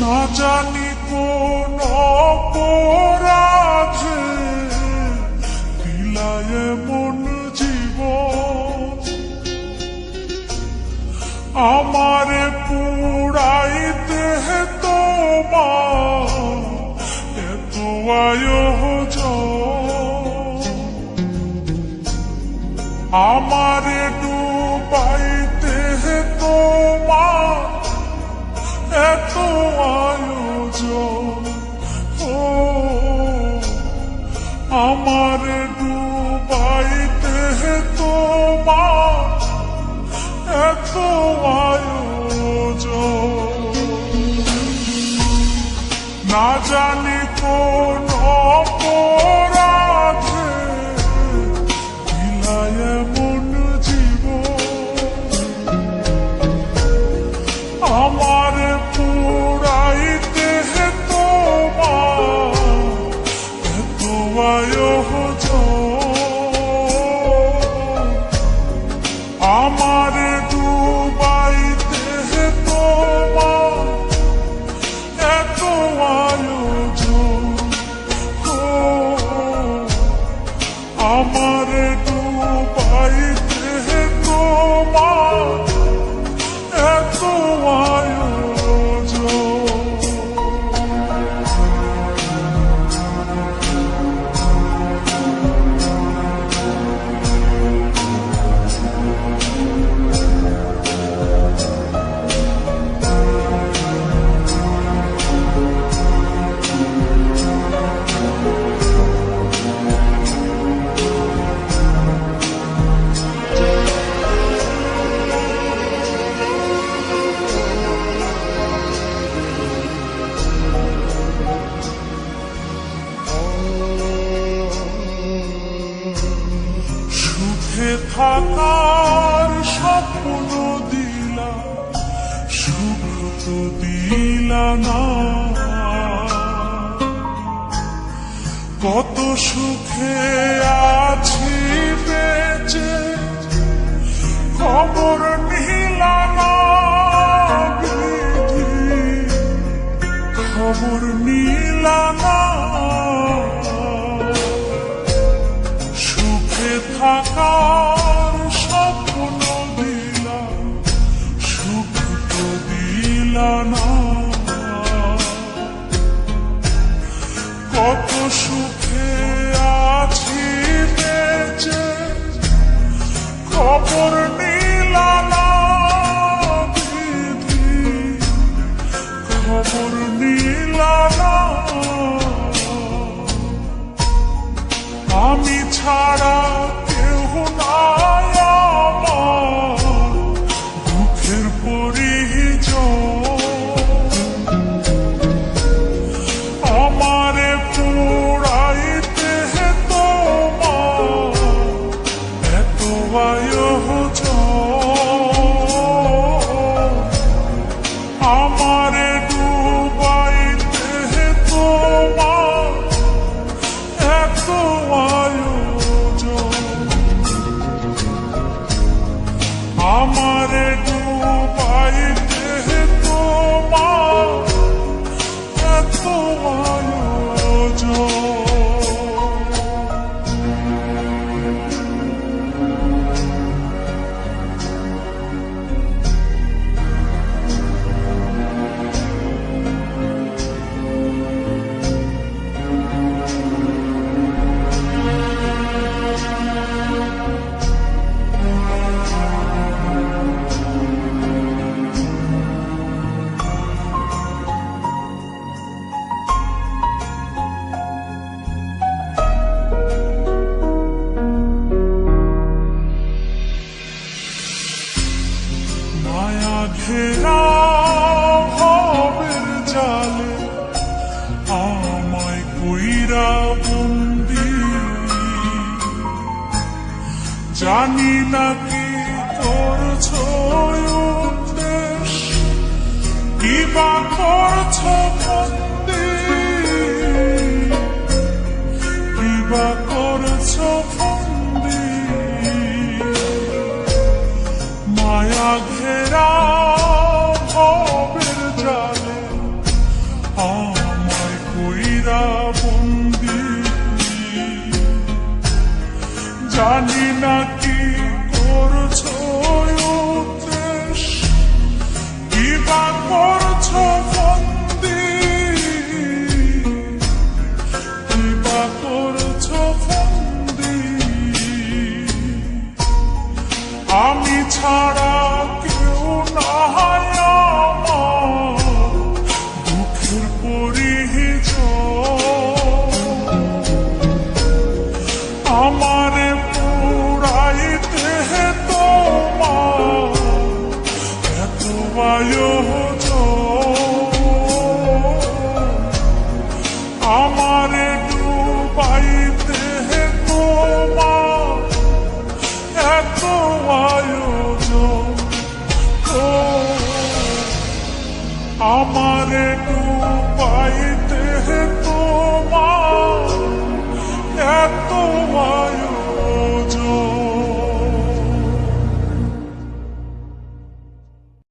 না জানি কোন অপরাধে দিলায় মন জীবন, আমারে পুরাইতে তোমার এত আয়োজন, আমারে ডুবাইতে তোমার এত আয়োজন। ও আমারে ডুবাইতে তোমার এত আয়োজন, না জানি কোন অপরাধে দিলায় মন জীবন, আমারে পুরাইতে তোমার এত আয়োজন, আমারে ডুবাইতে তোমার এত আয়োজন। ও আমারে ডুবাইতে তোমার এত আয়োজন। সুখে থাকার স্বপ্ন দিলা, সুখ তো দিলা না, কত সুখে আছি বেঁচে খবর নিলা না, বিধি খবর নিলা না, সুখে থাকার স্বপ্ন দিলা, সুখ তো দিলা না, কত সুখে আছি বেঁচে খবর নিলা না, বিধি খবর নিলা না, আমি ছাড়া কেউ নাই আমার দুঃখের পরিজন, আমারে পুরাইতে তোমার এত আয়োজন, আমারে ডুবাইতে তোমার এত আয়োজন, আমারে ডুবাইতে তোমার এত আয়োজন। মায়া ঘেরা ভবের জালে আমায় কইরা বন্দি, জানি না কি করছ উদ্দেশ, কিবা করছ বন্দি, কিবা করছ বন্দি, মায়া ঘেরা ভবের জালে জানি না কি করছো উদ্দেশ, কি বা করছো বন্দি, কি বা করছো বন্দি। আমি ছাড়া কেউ নাই আমার দুঃখের পরিচয়, আমারে পুরাইতে তোমার এত আয়োজন, আমারে ডুবাইতে তোমার এত আয়োজন, আমারে